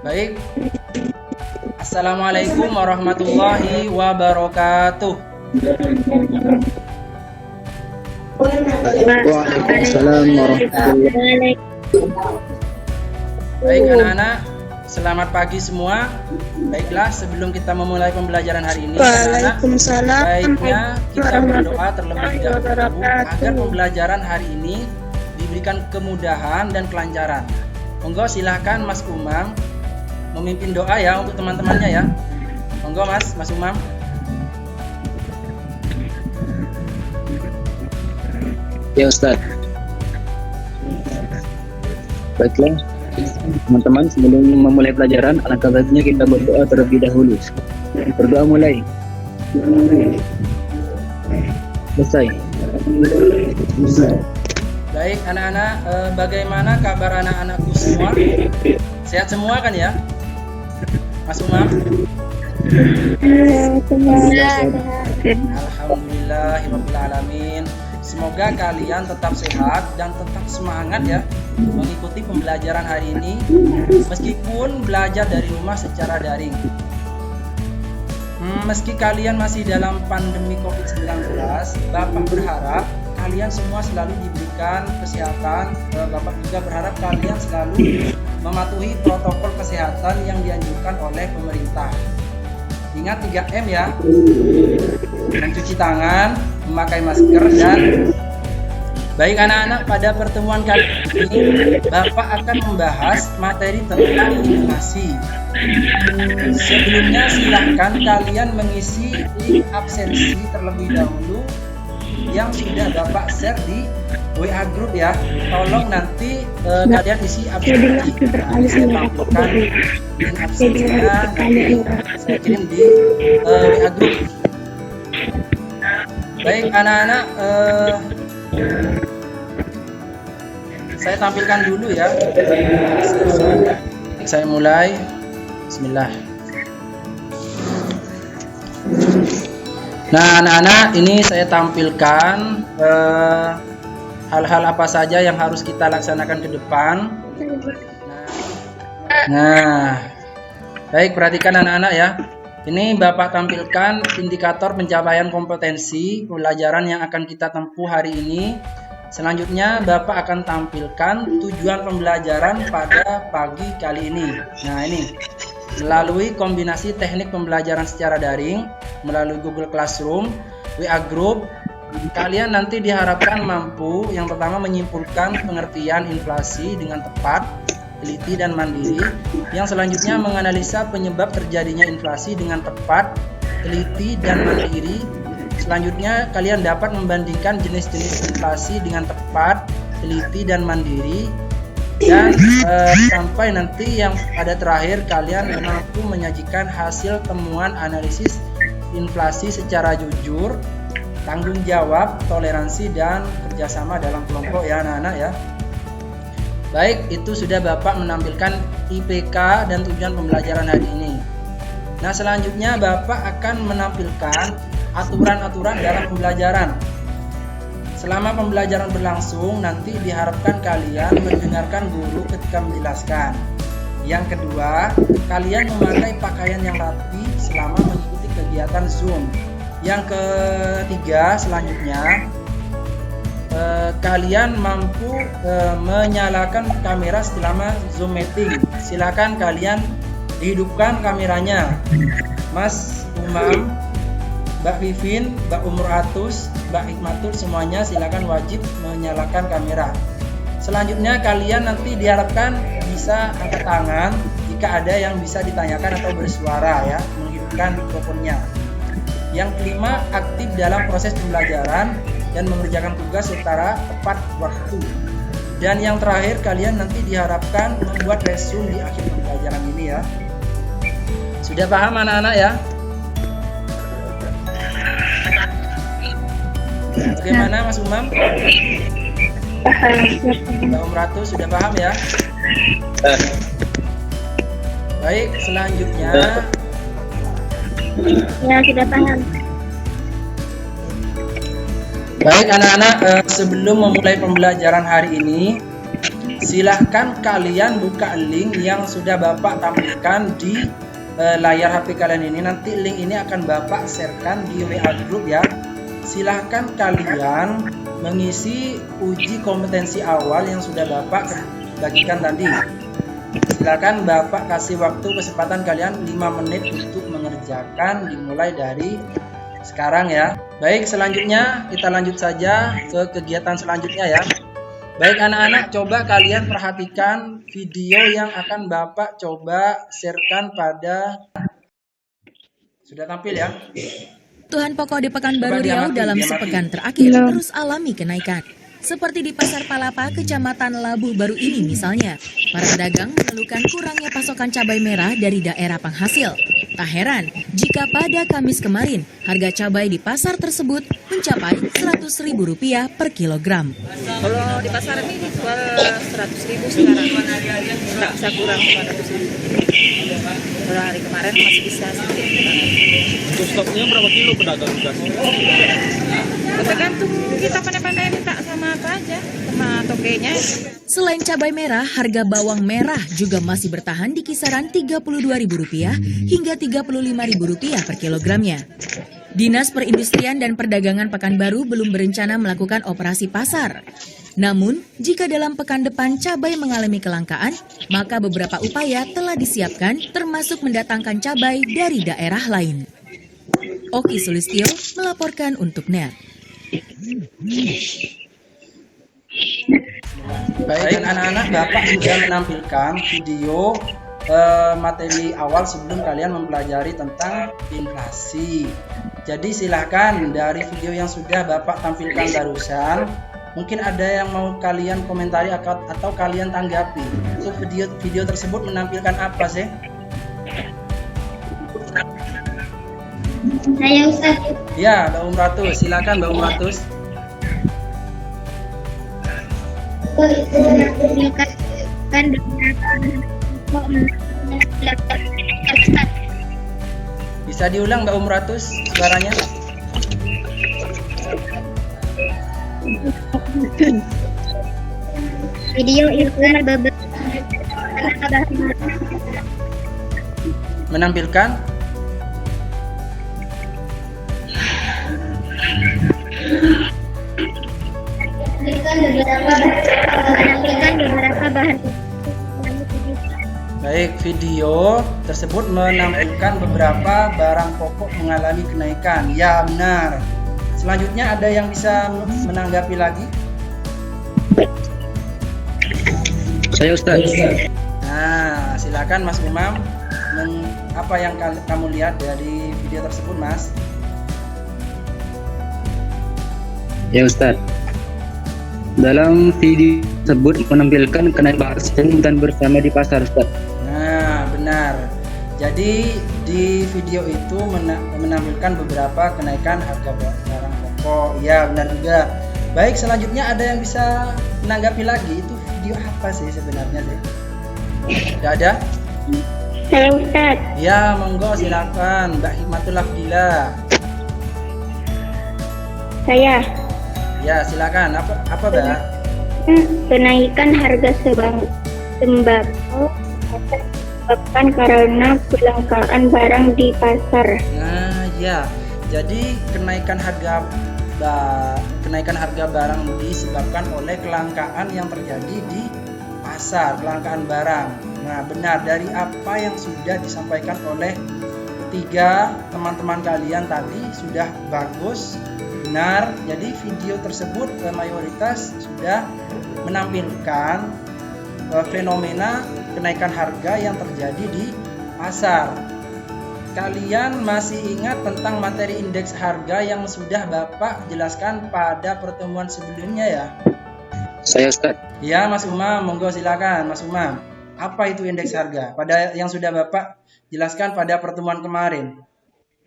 Baik. Assalamualaikum warahmatullahi wabarakatuh. Waalaikumsalam warahmatullahi Baik anak-anak, selamat pagi semua. Baiklah, sebelum kita memulai pembelajaran hari ini, anak-anak, baiknya kita berdoa terlebih dahulu agar pembelajaran hari ini diberikan kemudahan dan kelancaran. Monggo silahkan Mas Umam memimpin doa ya untuk teman-temannya ya. Monggo Mas Umam. Ya Ustaz. Baiklah teman-teman, sebelum memulai pelajaran alangkah baiknya kita berdoa terlebih dahulu. Berdoa mulai. Selesai. Baik anak-anak, bagaimana kabar anak-anakku semua? Sehat semua kan ya? Mas Umam? Alhamdulillahirrahmanirrahim. Semoga kalian tetap sehat dan tetap semangat ya mengikuti pembelajaran hari ini, meskipun belajar dari rumah secara daring. Meski kalian masih dalam pandemi COVID-19, Bapak berharap kalian semua selalu diberikan kesehatan. Bapak juga berharap kalian selalu mematuhi protokol kesehatan yang dianjurkan oleh pemerintah. Ingat 3M ya, mencuci tangan, memakai masker, dan baik anak-anak, pada pertemuan kali ini Bapak akan membahas materi tentang inflasi. Sebelumnya silahkan kalian mengisi link absensi terlebih dahulu yang sudah Bapak share di WA group ya. Tolong nanti kalian isi absensi. Saya tampilkan link absensinya, nanti saya kirim di WA group. Baik anak-anak, saya tampilkan dulu ya. Saya mulai. Bismillah. Nah anak-anak, ini saya tampilkan hal-hal apa saja yang harus kita laksanakan ke depan. Nah, baik, perhatikan anak-anak ya. Ini Bapak tampilkan indikator pencapaian kompetensi pelajaran yang akan kita tempuh hari ini. Selanjutnya Bapak akan tampilkan tujuan pembelajaran pada pagi kali ini. Nah ini, melalui kombinasi teknik pembelajaran secara daring, melalui Google Classroom, WA Group, kalian nanti diharapkan mampu yang pertama menyimpulkan pengertian inflasi dengan tepat, teliti dan mandiri. Yang selanjutnya menganalisa penyebab terjadinya inflasi dengan tepat, teliti dan mandiri. Selanjutnya kalian dapat membandingkan jenis-jenis inflasi dengan tepat, teliti dan mandiri. Dan sampai nanti yang pada terakhir kalian mampu menyajikan hasil temuan analisis inflasi secara jujur, tanggung jawab, toleransi, dan kerjasama dalam kelompok ya anak-anak ya. Baik, itu sudah Bapak menampilkan IPK dan tujuan pembelajaran hari ini. Nah selanjutnya Bapak akan menampilkan aturan-aturan dalam pembelajaran. Selama pembelajaran berlangsung, nanti diharapkan kalian mendengarkan guru ketika menjelaskan. Yang kedua, kalian memakai pakaian yang rapi selama mengikuti kegiatan Zoom. Yang ketiga, selanjutnya kalian mampu menyalakan kamera selama Zoom meeting. Silakan kalian dihidupkan kameranya. Mas Umam, Mbak Vivin, Mbak Umur Atus, Mbak Hikmatul, semuanya silakan wajib menyalakan kamera. Selanjutnya kalian nanti diharapkan bisa angkat tangan jika ada yang bisa ditanyakan atau bersuara ya, menghidupkan mikrofonnya. Yang kelima, aktif dalam proses pembelajaran dan mengerjakan tugas secara tepat waktu. Dan yang terakhir, kalian nanti diharapkan membuat resume di akhir pembelajaran ini ya. Sudah paham anak-anak ya? Bagaimana Mas Umam? Mbak Umratu sudah paham ya? Baik, selanjutnya Ya, sudah paham. baik anak-anak, sebelum memulai pembelajaran hari ini, silahkan kalian buka link yang sudah Bapak tampilkan di layar HP kalian ini. Nanti link ini akan Bapak sharekan di WA group ya. Silahkan kalian mengisi uji kompetensi awal yang sudah Bapak bagikan tadi. Silakan Bapak kasih waktu kesempatan kalian 5 menit untuk mengerjakan, dimulai dari sekarang ya. Baik, selanjutnya kita lanjut saja ke kegiatan selanjutnya ya. Baik anak-anak, coba kalian perhatikan video yang akan Bapak coba sharekan pada... Sudah tampil ya? Kebutuhan pokok di Pekanbaru Riau dalam sepekan terakhir terus alami kenaikan. Seperti di Pasar Palapa, Kecamatan Labuh Baru ini misalnya, para pedagang mengeluhkan kurangnya pasokan cabai merah dari daerah penghasil. Tak heran jika pada Kamis kemarin, harga cabai di pasar tersebut mencapai Rp100.000 per kilogram. Kalau di pasar ini dijual 100.000 sekarang, nggak bisa kurang 200.000. Kalau hari kemarin masih bisa sedikit. Untuk stoknya berapa kilo pedagang dikasih? Tergantung kita pandai-pandai minta sama apa aja, sama tokenya. Selain cabai merah, harga bawang merah juga masih bertahan di kisaran Rp32.000 hingga Rp35.000 per kilogramnya. Dinas Perindustrian dan Perdagangan Pekanbaru belum berencana melakukan operasi pasar. Namun, jika dalam pekan depan cabai mengalami kelangkaan, maka beberapa upaya telah disiapkan termasuk mendatangkan cabai dari daerah lain. Oki Sulistyo melaporkan untuk NET. Baik anak-anak, Bapak sudah menampilkan video materi awal sebelum kalian mempelajari tentang inflasi. Jadi silahkan dari video yang sudah Bapak tampilkan barusan, mungkin ada yang mau kalian komentari atau kalian tanggapi. Untuk video tersebut menampilkan apa sih? Saya Ustaz. Ya, Mbak Umratus, silakan Mbak Umratus. Kan Bisa diulang Mbak Umratus suaranya? video iklan beberapa Menampilkan menampilkan beberapa bahan. baik, video tersebut menampilkan beberapa barang pokok mengalami kenaikan. Ya, benar. Selanjutnya ada yang bisa menanggapi lagi? Saya Ustaz. Nah, silakan Mas Umam. Apa yang kamu lihat dari video tersebut, Mas? Ya Ustaz. Dalam video tersebut menampilkan kenaikan bahan dan bersama di pasar Ustaz. Nah, benar. Jadi di video itu menampilkan beberapa kenaikan harga barang pokok. Ya, benar juga. Baik, selanjutnya ada yang bisa menanggapi lagi. Itu video apa sih sebenarnya sih? Tidak ada? Saya Ustaz. Ya, monggo silakan Mbak Hikmatul Afdila. Saya Ya, silakan. Apa Mbak? kenaikan harga sembako disebabkan karena kelangkaan barang di pasar. Nah, ya. Jadi kenaikan harga barang disebabkan oleh kelangkaan yang terjadi di pasar, kelangkaan barang. Nah, benar dari apa yang sudah disampaikan oleh tiga teman-teman kalian tadi sudah bagus, benar. Jadi video tersebut mayoritas sudah menampilkan fenomena kenaikan harga yang terjadi di pasar. Kalian masih ingat tentang materi indeks harga yang sudah Bapak jelaskan pada pertemuan sebelumnya ya? Saya Ustaz. Ya, Mas Umam, monggo silakan Mas Umam. Apa itu indeks harga? Pada yang sudah Bapak jelaskan pada pertemuan kemarin.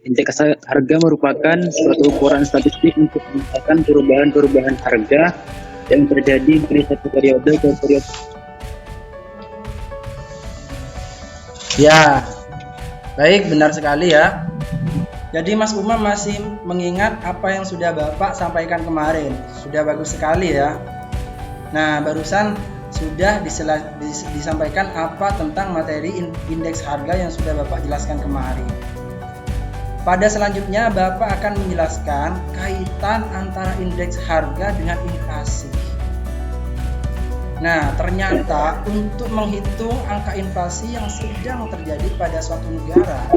Indeks harga merupakan suatu ukuran statistik untuk menentukan perubahan harga yang terjadi dari satu periode ke periode. Ya, baik, benar sekali ya. Jadi Mas Umam masih mengingat apa yang sudah Bapak sampaikan kemarin. Sudah bagus sekali ya. Nah, barusan sudah disampaikan apa tentang materi indeks harga yang sudah Bapak jelaskan kemarin. Pada selanjutnya Bapak akan menjelaskan kaitan antara indeks harga dengan inflasi. Nah, ternyata untuk menghitung angka inflasi yang sedang terjadi pada suatu negara,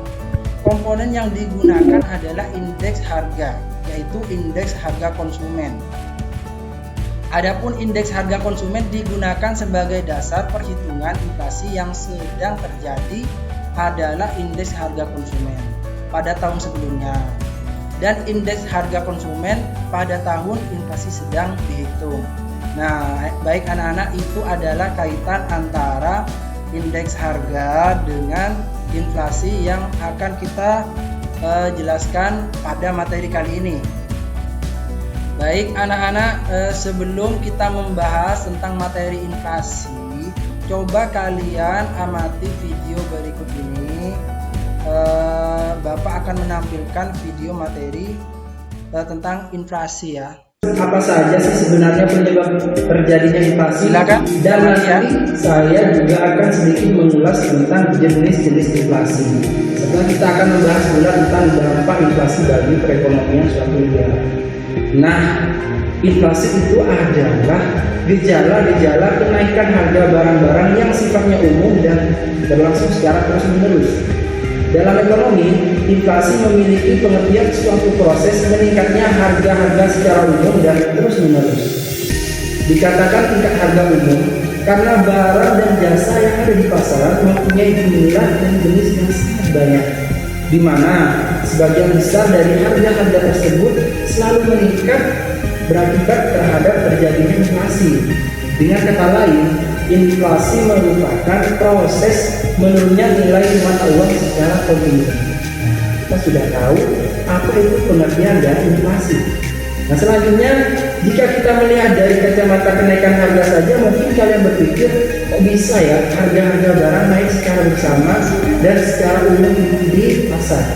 komponen yang digunakan adalah indeks harga, yaitu indeks harga konsumen. Adapun indeks harga konsumen digunakan sebagai dasar perhitungan inflasi yang sedang terjadi adalah indeks harga konsumen pada tahun sebelumnya, dan indeks harga konsumen pada tahun inflasi sedang dihitung. Nah, baik anak-anak, itu adalah kaitan antara indeks harga dengan inflasi yang akan kita jelaskan pada materi kali ini. Baik anak-anak, sebelum kita membahas tentang materi inflasi, coba kalian amati video berikut ini. Bapak akan menampilkan video materi tentang inflasi ya. Apa saja sih sebenarnya penyebab terjadinya inflasi? Silakan. Dan nanti saya juga akan sedikit mengulas tentang jenis-jenis inflasi. Setelah kita akan membahas pula tentang dampak inflasi bagi perekonomian suatu negara. Nah, inflasi itu adalah gejala-gejala kenaikan harga barang-barang yang sifatnya umum dan berlangsung secara terus-menerus. Dalam ekonomi, inflasi memiliki pengertian suatu proses meningkatnya harga-harga secara umum dan terus-menerus. Dikatakan tingkat harga umum karena barang dan jasa yang ada di pasaran mempunyai jumlah dan jenis yang sangat banyak, di mana sebagian besar dari harga-harga tersebut selalu meningkat berakibat terhadap terjadinya inflasi. Dengan kata lain, inflasi merupakan proses menurunnya nilai mata uang secara kontinu. Kita sudah tahu apa itu pengertian dari inflasi. Nah, selanjutnya jika kita melihat dari kacamata kenaikan harga saja, mungkin kalian berpikir kok bisa ya harga-harga barang naik secara bersama dan secara umum di pasar.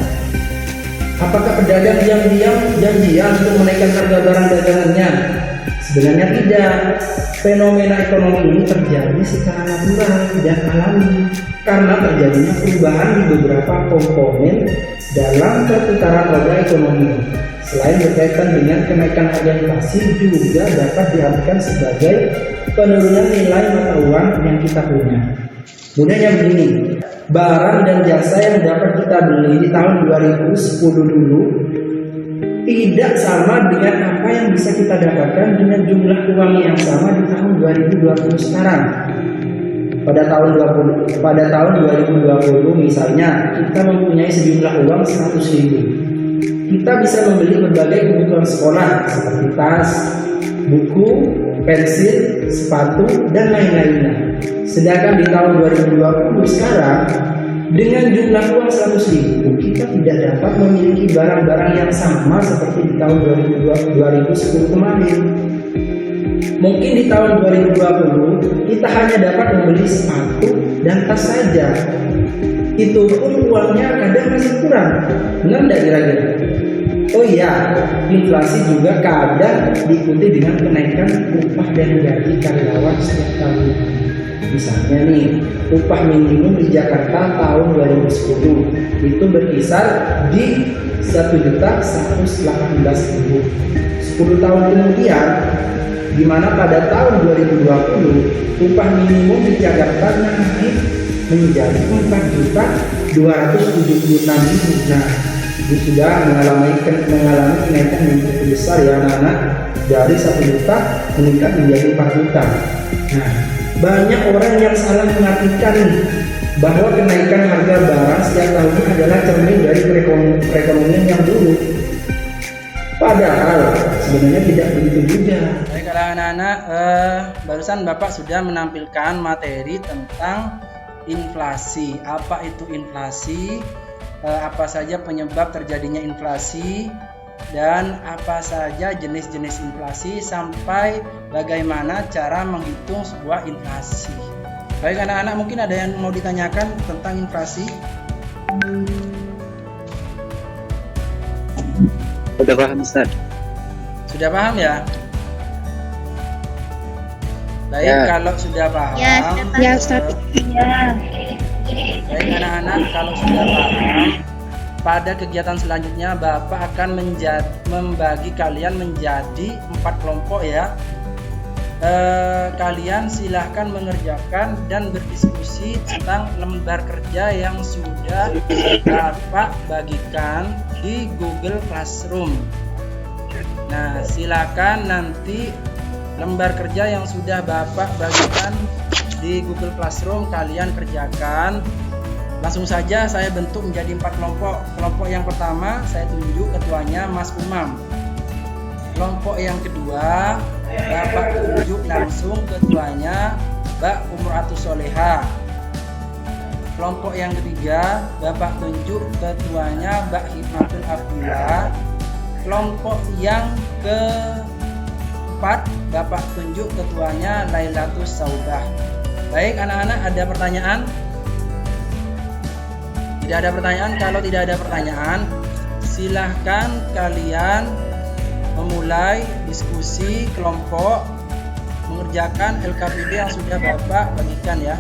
Apakah pedagang diam-diam janjian untuk menaikkan harga barang dagangannya? Sebenarnya tidak. Fenomena ekonomi ini terjadi secara natural dan alami karena terjadinya perubahan di beberapa komponen dalam perputaran roda ekonomi. Selain berkaitan dengan kenaikan harga inflasi, juga dapat diartikan sebagai penurunan nilai mata uang yang kita punya. Mudahnya begini, barang dan jasa yang dapat kita beli di tahun 2010 dulu tidak sama dengan apa yang bisa kita dapatkan dengan jumlah uang yang sama di tahun 2020 sekarang. Pada tahun 2020 misalnya kita mempunyai sejumlah uang 100.000. Kita bisa membeli berbagai kebutuhan sekolah seperti tas, buku, pensil, sepatu, dan lain-lainnya. Sedangkan di tahun 2020 sekarang dengan jumlah uang 100.000 kita tidak dapat memiliki barang-barang yang sama seperti di tahun 2010 kemarin. Mungkin di tahun 2020 kita hanya dapat membeli sepatu dan tas saja. Itu pun uangnya kadang masih kurang. Benar tidak kira-kira? Oh iya, inflasi juga kadang diikuti dengan kenaikan upah dan gaji karyawan setiap tahun. Misalnya nih, upah minimum di Jakarta tahun 2010 itu berkisar di 1.118.000. 10 tahun kemudian, di mana pada tahun 2020 upah minimum di Jakarta naik menjadi 4.276.000. Nah, itu sudah mengalami kenaikan yang cukup besar ya anak-anak, dari 1 juta meningkat menjadi 4 juta. Nah, banyak orang yang salah mengartikan bahwa kenaikan harga barang setiap tahunnya adalah cermin dari perekonomian yang buruk. Padahal sebenarnya tidak begitu juga. Baiklah anak-anak, barusan Bapak sudah menampilkan materi tentang inflasi. Apa itu inflasi? Apa saja penyebab terjadinya inflasi? Dan apa saja jenis-jenis inflasi sampai bagaimana cara menghitung sebuah inflasi. Baik anak-anak, mungkin ada yang mau ditanyakan tentang inflasi? Sudah paham Ustaz? Sudah paham ya? Baik, Ya. kalau sudah paham. Ya, Ustaz. Ya. Baik anak-anak, kalau sudah paham, pada kegiatan selanjutnya Bapak akan membagi kalian menjadi 4 kelompok ya. Kalian silahkan mengerjakan dan berdiskusi tentang lembar kerja yang sudah Bapak bagikan di Google Classroom. Nah, silakan nanti lembar kerja yang sudah Bapak bagikan di Google Classroom kalian kerjakan. Langsung saja saya bentuk menjadi 4 kelompok. Kelompok yang pertama saya tunjuk ketuanya Mas Umam. Kelompok yang kedua Bapak tunjuk langsung ketuanya Mbak Umratus Soleha. Kelompok yang ketiga Bapak tunjuk ketuanya Mbak Hikmatul Abdillah. Kelompok yang keempat Bapak tunjuk ketuanya Lailatus Saubah. Baik anak-anak, ada pertanyaan? Tidak ada pertanyaan. Kalau tidak ada pertanyaan, silahkan kalian memulai diskusi kelompok mengerjakan LKPD yang sudah Bapak bagikan ya.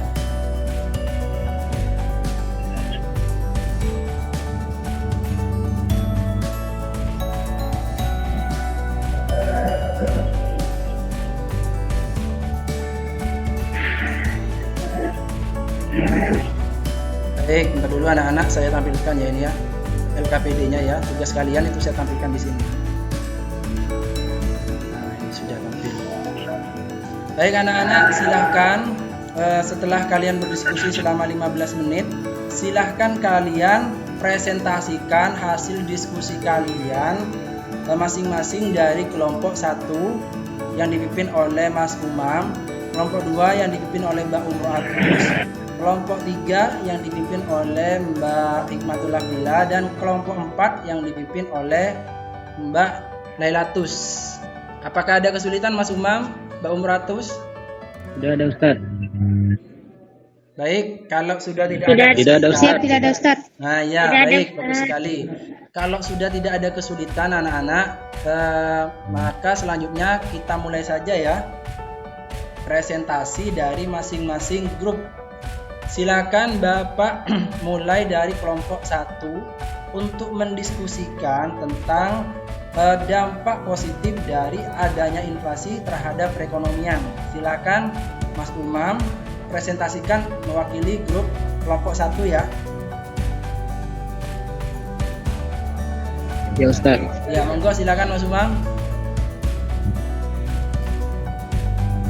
Baik, bentar dulu anak-anak, saya tampilkan ya ini ya LKPD-nya ya. Tugas kalian itu saya tampilkan di sini. Nah, ini sudah tampil. Baik anak-anak, silahkan setelah kalian berdiskusi selama 15 menit, silahkan kalian presentasikan hasil diskusi kalian masing-masing dari kelompok 1 yang dipimpin oleh Mas Umam, kelompok 2 yang dipimpin oleh Mbak Umratus, kelompok 3 yang dipimpin oleh Mbak Hikmatul Abdillah, dan kelompok 4 yang dipimpin oleh Mbak Lailatus. Apakah ada kesulitan Mas Umam, Mbak Umratus? Sudah ada Ustaz. Baik, kalau sudah tidak Tidak ada ada, kesulitan. Tidak ada, Ustaz. Nah ya, Tidak ada, baik, Ustaz. bagus sekali. Kalau sudah tidak ada kesulitan anak-anak, maka selanjutnya kita mulai saja ya presentasi dari masing-masing grup. Silakan Bapak mulai dari kelompok 1 untuk mendiskusikan tentang dampak positif dari adanya inflasi terhadap perekonomian. Silakan Mas Umam presentasikan mewakili grup kelompok 1 ya. Ya Ustaz. Ya, monggo silakan Mas Umam.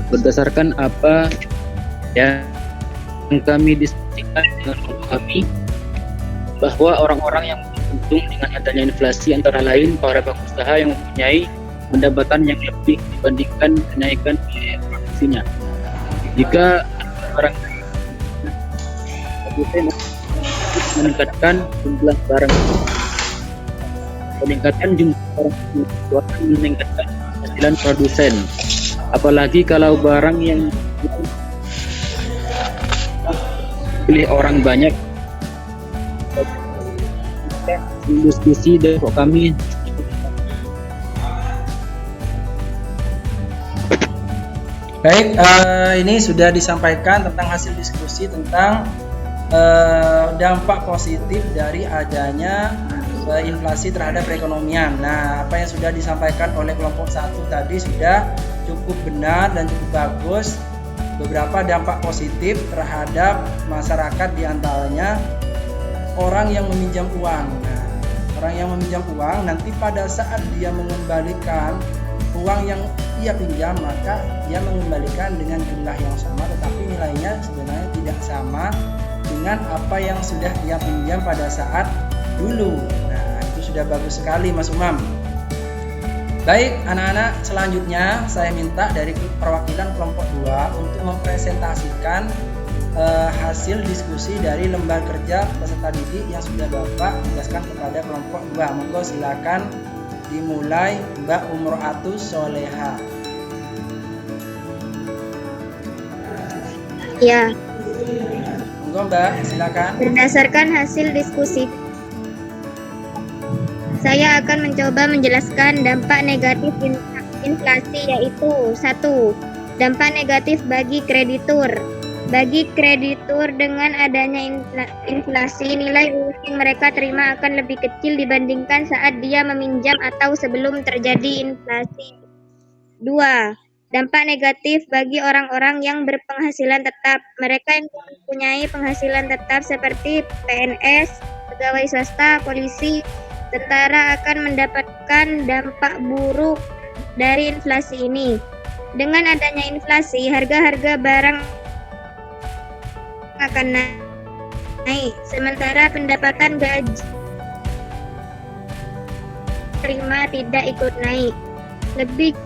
Berdasarkan apa yang kami diskusikan dengan kelompok kami, bahwa orang-orang yang untung dengan adanya inflasi antara lain para pengusaha yang mempunyai pendapatan yang lebih dibandingkan kenaikan biaya produksinya. Jika barang meningkatkan jumlah barang, peningkatan jumlah barang itu akan meningkatkan penghasilan produsen. Apalagi kalau barang yang pilih orang banyak. Diskusi dari kami. Baik, ini sudah disampaikan tentang hasil diskusi tentang dampak positif dari adanya inflasi terhadap perekonomian. Nah, apa yang sudah disampaikan oleh kelompok 1 tadi sudah cukup benar dan cukup bagus. Beberapa dampak positif terhadap masyarakat, diantaranya orang yang meminjam uang. Nah, orang yang meminjam uang nanti pada saat dia mengembalikan uang yang ia pinjam, maka dia mengembalikan dengan jumlah yang sama, tetapi nilainya sebenarnya tidak sama dengan apa yang sudah dia pinjam pada saat dulu. Nah, itu sudah bagus sekali Mas Umam. Baik anak-anak, selanjutnya saya minta dari perwakilan kelompok 2 untuk mempresentasikan hasil diskusi dari lembar kerja peserta didik yang sudah Bapak tugaskan kepada kelompok 2. Monggo silakan dimulai Mbak Umratus Soleha. Ya, Monggo Mbak, silakan. berdasarkan hasil diskusi, saya akan mencoba menjelaskan dampak negatif inflasi, yaitu 1. Dampak negatif bagi kreditur. Bagi kreditur, dengan adanya inflasi, nilai uang yang mereka terima akan lebih kecil dibandingkan saat dia meminjam atau sebelum terjadi inflasi. 2. Dampak negatif bagi orang-orang yang berpenghasilan tetap. Mereka yang mempunyai penghasilan tetap seperti PNS, pegawai swasta, polisi, tentara akan mendapatkan dampak buruk dari inflasi ini. Dengan adanya inflasi, harga-harga barang akan naik, sementara pendapatan gaji terima tidak ikut naik. Lebih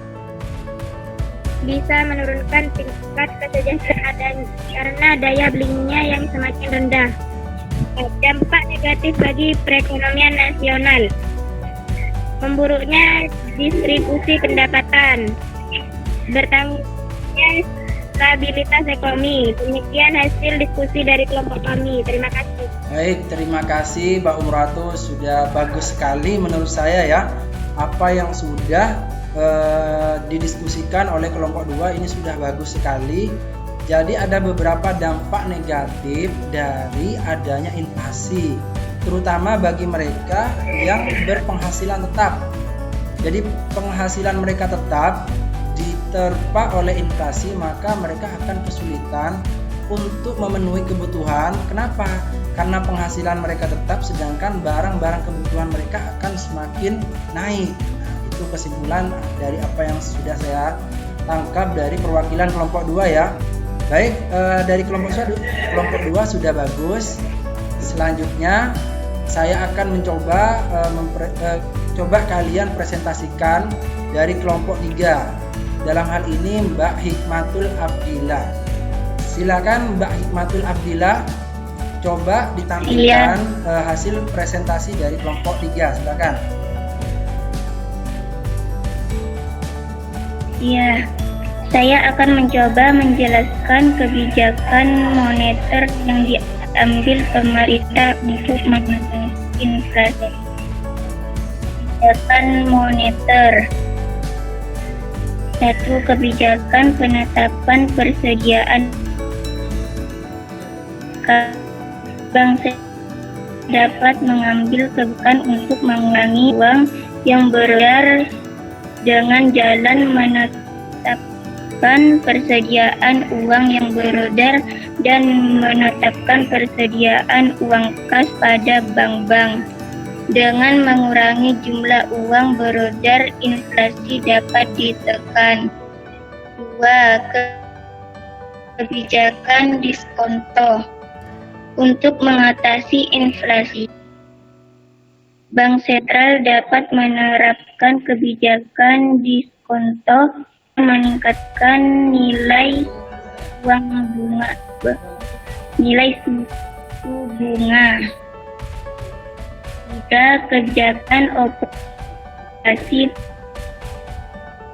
bisa menurunkan tingkat kesejahteraan karena daya belinya yang semakin rendah. Dampak negatif bagi perekonomian nasional. Memburuknya distribusi pendapatan, bertambahnya stabilitas ekonomi. Demikian hasil diskusi dari kelompok kami. Terima kasih. Baik, terima kasih Mbak Umratu, sudah bagus sekali menurut saya ya. Apa yang sudah didiskusikan oleh kelompok 2 ini sudah bagus sekali. Jadi ada beberapa dampak negatif dari adanya inflasi, terutama bagi mereka yang berpenghasilan tetap. Jadi penghasilan mereka tetap diterpa oleh inflasi, maka mereka akan kesulitan untuk memenuhi kebutuhan. Kenapa? Karena penghasilan mereka tetap, sedangkan barang-barang kebutuhan mereka akan semakin naik. Nah, itu kesimpulan dari apa yang sudah saya tangkap dari perwakilan kelompok 2 ya. Baik, dari kelompok 2 sudah bagus. Selanjutnya saya akan mencoba coba kalian presentasikan dari kelompok 3. Dalam hal ini Mbak Hikmatul Abdillah. Silakan Mbak Hikmatul Abdillah, coba ditampilkan hasil presentasi dari kelompok 3. Silakan. Ya, saya akan mencoba menjelaskan kebijakan moneter yang diambil pemerintah untuk mengatasi inflasi. Kebijakan moneter. 1. Kebijakan penetapan persediaan. Bank dapat mengambil kebijakan untuk mengurangi uang yang beredar dengan jalan menetapkan persediaan uang yang beredar dan menetapkan persediaan uang kas pada bank-bank. Dengan mengurangi jumlah uang beredar, inflasi dapat ditekan. 2. Kebijakan diskonto. Untuk mengatasi inflasi, Bank Sentral dapat menerapkan kebijakan diskonto meningkatkan nilai suku bunga. 3. Kebijakan operasi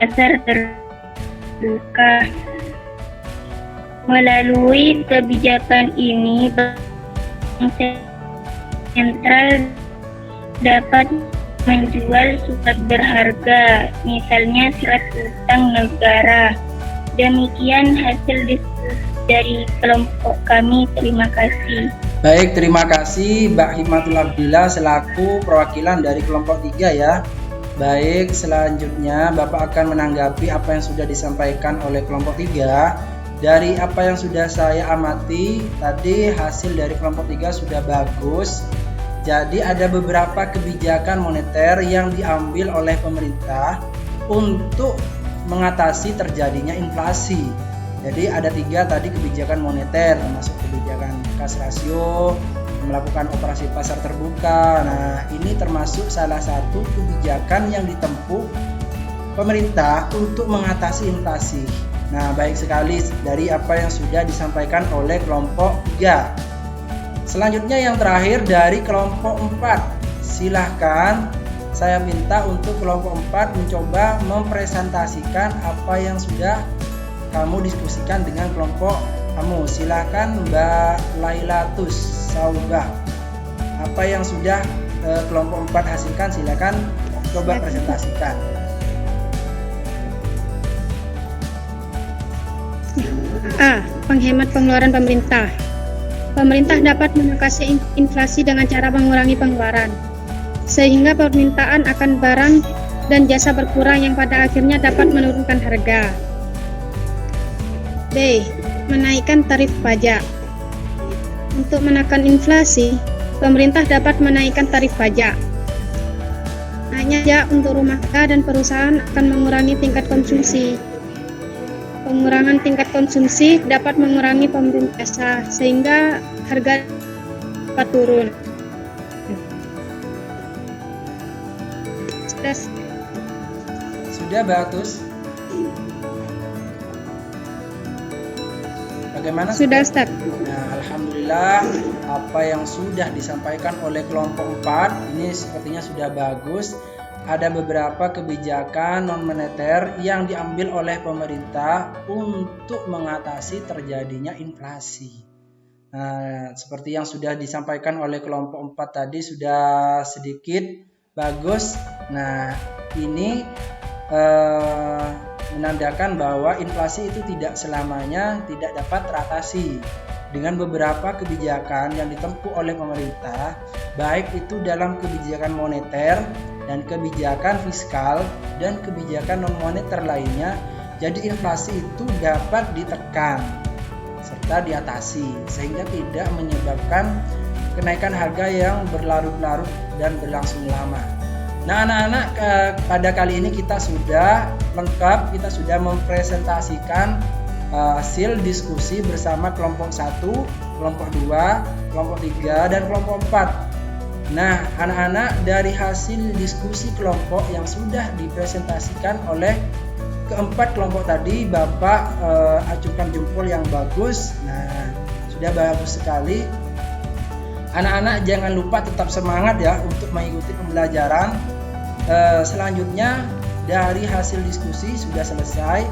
pasar terbuka. Melalui kebijakan ini, Bank Sentral dapat menjual surat berharga, misalnya surat utang negara. Demikian hasil diskusi dari kelompok kami. Terima kasih. Baik, terima kasih Mbak Hikmatul Abdillah selaku perwakilan dari kelompok 3 ya. Baik, selanjutnya Bapak akan menanggapi apa yang sudah disampaikan oleh kelompok 3. Dari apa yang sudah saya amati tadi, hasil dari kelompok 3 sudah bagus. Jadi ada beberapa kebijakan moneter yang diambil oleh pemerintah untuk mengatasi terjadinya inflasi. Jadi ada 3 tadi kebijakan moneter, termasuk kebijakan kas rasio, melakukan operasi pasar terbuka. Nah, ini termasuk salah satu kebijakan yang ditempuh pemerintah untuk mengatasi inflasi. Nah, baik sekali dari apa yang sudah disampaikan oleh kelompok 3. Selanjutnya yang terakhir dari kelompok 4. Silahkan saya minta untuk kelompok 4 mencoba mempresentasikan apa yang sudah kamu diskusikan dengan kelompok kamu. Silahkan Mbak Lailatus Saubah. Apa yang sudah kelompok 4 hasilkan, silahkan coba presentasikan. A. Penghemat pengeluaran pemerintah. Pemerintah dapat mengatasi inflasi dengan cara mengurangi pengeluaran, sehingga permintaan akan barang dan jasa berkurang yang pada akhirnya dapat menurunkan harga. B. Menaikkan tarif pajak. Untuk menekan inflasi, pemerintah dapat menaikkan tarif pajak. Hanya untuk rumah tangga dan perusahaan akan mengurangi tingkat konsumsi. Pengurangan tingkat konsumsi dapat mengurangi pemberian jasa sehingga harga dapat turun. Sudah bagus. Bagaimana? Sudah, Ustaz. Nah, alhamdulillah apa yang sudah disampaikan oleh kelompok 4 ini sepertinya sudah bagus. Ada beberapa kebijakan non-moneter yang diambil oleh pemerintah untuk mengatasi terjadinya inflasi. Nah, seperti yang sudah disampaikan oleh kelompok 4 tadi sudah sedikit bagus. Nah, ini menandakan bahwa inflasi itu tidak selamanya tidak dapat teratasi. Dengan beberapa kebijakan yang ditempuh oleh pemerintah, baik itu dalam kebijakan moneter dan kebijakan fiskal dan kebijakan non-moneter lainnya, jadi inflasi itu dapat ditekan serta diatasi sehingga tidak menyebabkan kenaikan harga yang berlarut-larut dan berlangsung lama. Nah, anak-anak, pada kali ini kita sudah lengkap, kita sudah mempresentasikan hasil diskusi bersama kelompok 1, kelompok 2, kelompok 3, dan kelompok 4. Nah, anak-anak, dari hasil diskusi kelompok yang sudah dipresentasikan oleh keempat kelompok tadi, Bapak acungkan jempol yang bagus. Nah, sudah bagus sekali. Anak-anak jangan lupa tetap semangat ya untuk mengikuti pembelajaran. Selanjutnya dari hasil diskusi sudah selesai.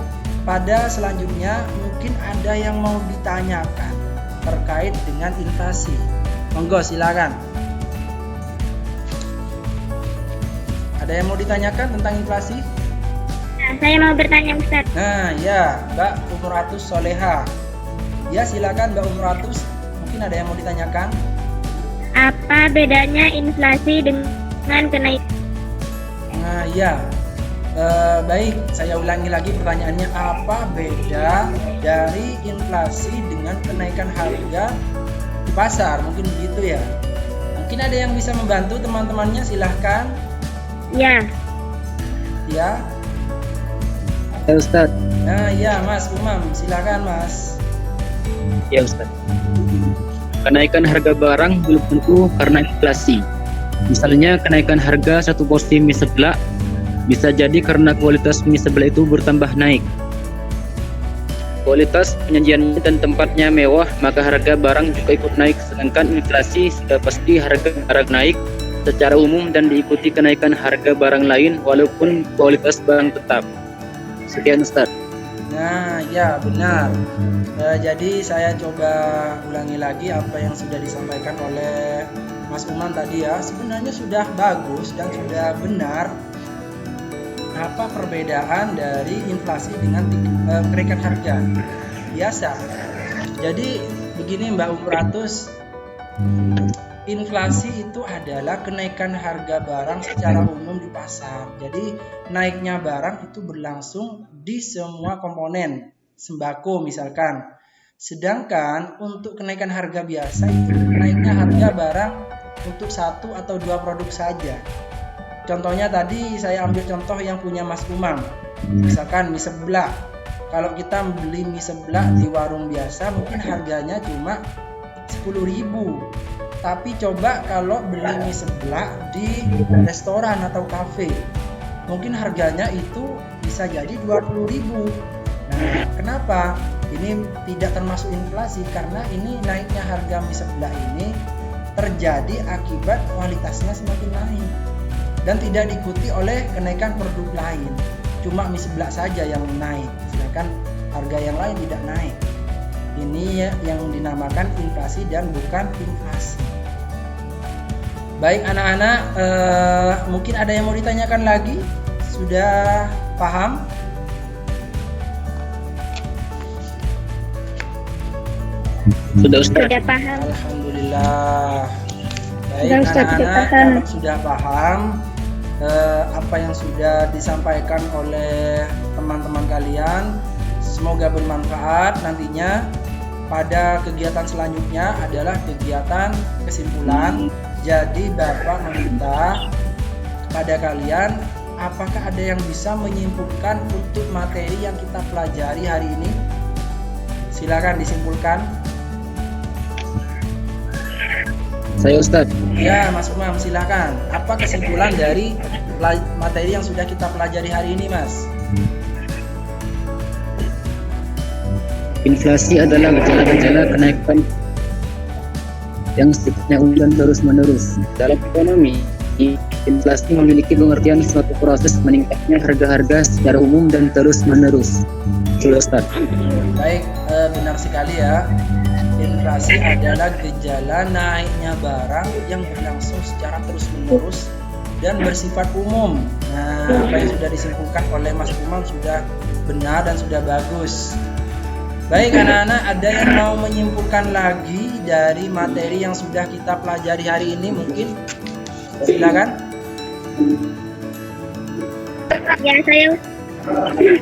Pada selanjutnya mungkin ada yang mau ditanyakan terkait dengan inflasi. Monggo silakan. Ada yang mau ditanyakan tentang inflasi? Nah, saya mau bertanya, Ustaz. Nah, ya, Mbak Umuratus Soleha. Ya, silakan Mbak Umuratus. Mungkin ada yang mau ditanyakan? Apa bedanya inflasi dengan kenaikan? Nah, ya. Baik, saya ulangi lagi pertanyaannya, apa beda dari inflasi dengan kenaikan harga di pasar? Mungkin begitu ya. Mungkin ada yang bisa membantu teman-temannya, silahkan. Ya. Ya. Ya Ustaz. Nah, ya Mas Umam, silahkan Mas. Ya Ustaz. Kenaikan harga barang belum tentu karena inflasi. Misalnya kenaikan harga satu porsi mie seblak bisa jadi karena kualitas mie seblak itu bertambah naik. Kualitas penyajiannya dan tempatnya mewah, maka harga barang juga ikut naik. Sedangkan inflasi sudah pasti harga barang naik secara umum dan diikuti kenaikan harga barang lain walaupun kualitas barang tetap. Sekian Ustaz. Nah, ya benar. Jadi saya coba ulangi lagi apa yang sudah disampaikan oleh Mas Umam tadi ya. Sebenarnya sudah bagus dan sudah benar. Apa perbedaan dari inflasi dengan kenaikan harga biasa? Jadi begini Mbak Umratus, inflasi itu adalah kenaikan harga barang secara umum di pasar. Jadi naiknya barang itu berlangsung di semua komponen, sembako misalkan. Sedangkan untuk kenaikan harga biasa itu naiknya harga barang untuk satu atau dua produk saja. Contohnya tadi saya ambil contoh yang punya Mas Umam, misalkan mie seblak. Kalau kita beli mie seblak di warung biasa mungkin harganya cuma 10.000. Tapi coba kalau beli mie seblak di restoran atau kafe, mungkin harganya itu bisa jadi 20.000. Nah, kenapa? Ini tidak termasuk inflasi karena ini naiknya harga mie seblak ini terjadi akibat kualitasnya semakin naik dan tidak diikuti oleh kenaikan produk lain. Cuma mie seblak saja yang naik, sedangkan harga yang lain tidak naik. Ini ya yang dinamakan inflasi dan bukan inflasi. Baik anak-anak, mungkin ada yang mau ditanyakan lagi? Sudah paham? Sudah Ustaz. Sudah paham. Alhamdulillah. Baik Sudah, Ustaz, sudah anak-anak, paham. kalau sudah paham apa yang sudah disampaikan oleh teman-teman kalian, semoga bermanfaat. Nantinya pada kegiatan selanjutnya adalah kegiatan kesimpulan. Jadi Bapak meminta pada kalian, apakah ada yang bisa menyimpulkan untuk materi yang kita pelajari hari ini? Silakan disimpulkan. Saya Ustaz. Ya, Mas Umam, silakan. Apa kesimpulan dari materi yang sudah kita pelajari hari ini, Mas? Inflasi adalah gejala-gejala kenaikan yang sifatnya umum terus-menerus. Dalam ekonomi, inflasi memiliki pengertian suatu proses meningkatnya harga-harga secara umum dan terus-menerus. Sudah Ustaz. Baik, benar sekali ya. Inflasi adalah gejala naiknya barang yang berlangsung secara terus-menerus dan bersifat umum. Nah, apa yang sudah disimpulkan oleh Mas Umam sudah benar dan sudah bagus. Baik anak-anak, ada yang mau menyimpulkan lagi dari materi yang sudah kita pelajari hari ini mungkin? Silakan. Ya, saya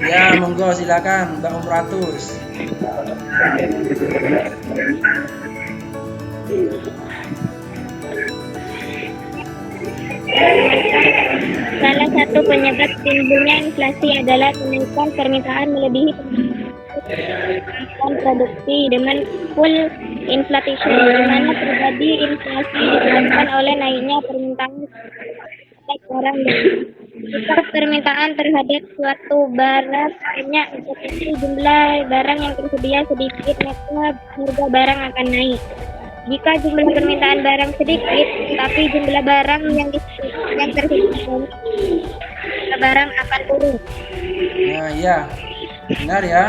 Ya, monggo silakan Mbak Umratus. salah satu penyebab timbulnya inflasi adalah kenaikan permintaan melebihi permintaan produksi dengan full inflation, di mana terjadi inflasi disebabkan oleh naiknya permintaan terhadap barang dan jika permintaan terhadap suatu barang banyak, tetapi jumlah barang yang tersedia sedikit, maka harga barang akan naik. Jika jumlah permintaan barang sedikit, tapi jumlah barang yang tersedia banyak, barang akan turun. Nah, iya. Benar ya.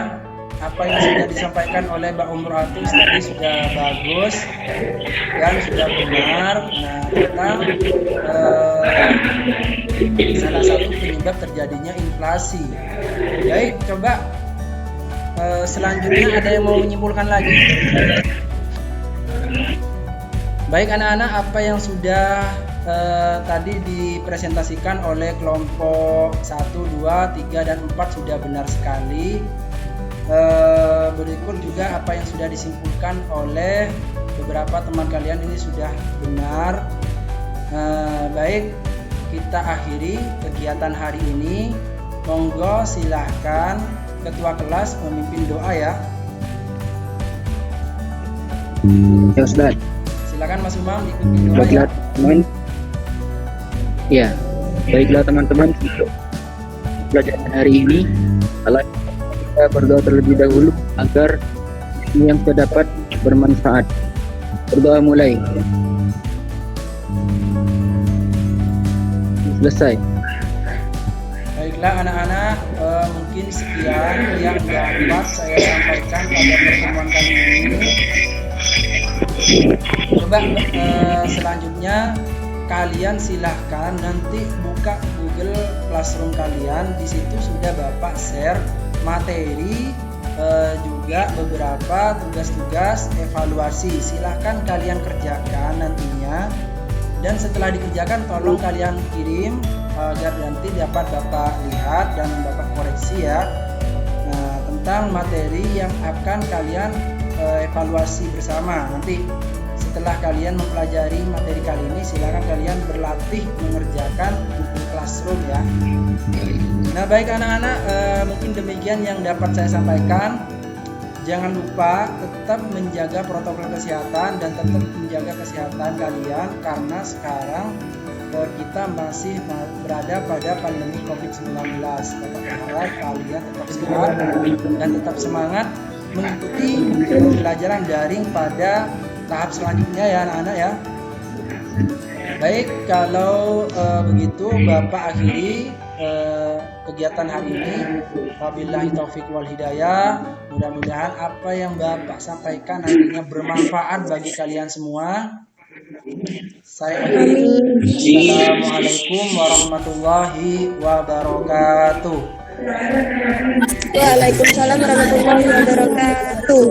Apa yang sudah disampaikan oleh Mbak Umratus tadi sudah bagus dan sudah benar. Nah, tentang salah satu penyebab terjadinya inflasi. Baik, coba selanjutnya ada yang mau menyimpulkan lagi? Baik anak-anak, apa yang sudah tadi dipresentasikan oleh kelompok 1, 2, 3, dan 4 sudah benar sekali. Berikut juga apa yang sudah disimpulkan oleh beberapa teman kalian ini sudah benar. Baik, kita akhiri kegiatan hari ini. Monggo silahkan ketua kelas memimpin doa ya. Ya Ustaz. Silakan Mas Umam diikuti doa ya. Baiklah teman. Ya, baiklah teman-teman. Pelajaran hari ini, Allah kita berdoa terlebih dahulu agar yang kita dapat bermanfaat. Berdoa mulai. Selesai. Baiklah anak-anak, mungkin sekian yang dapat saya sampaikan pada pertemuan kali ini. Coba selanjutnya kalian silahkan nanti buka Google Classroom kalian. Di situ sudah Bapak share materi, juga beberapa tugas-tugas evaluasi. Silahkan kalian kerjakan nantinya, dan setelah dikerjakan tolong kalian kirim agar nanti dapat Bapak lihat dan Bapak koreksi ya. Nah, tentang materi yang akan kalian evaluasi bersama. Nanti setelah kalian mempelajari materi kali ini, silakan kalian berlatih mengerjakan Google Classroom ya. Nah, baik anak-anak, mungkin demikian yang dapat saya sampaikan. Jangan lupa tetap menjaga protokol kesehatan dan tetap menjaga kesehatan kalian, karena sekarang kita masih berada pada pandemi COVID-19. Bapak berharap kalian tetap sehat dan tetap semangat mengikuti pembelajaran daring pada tahap selanjutnya ya anak-anak ya. Baik, kalau begitu Bapak akhiri kegiatan hari ini. Wabillahi taufik wal hidayah. Mudah-mudahan apa yang Bapak sampaikan nantinya bermanfaat bagi kalian semua. Saya akhiri. Assalamualaikum warahmatullahi wabarakatuh. Waalaikumsalam warahmatullahi wabarakatuh.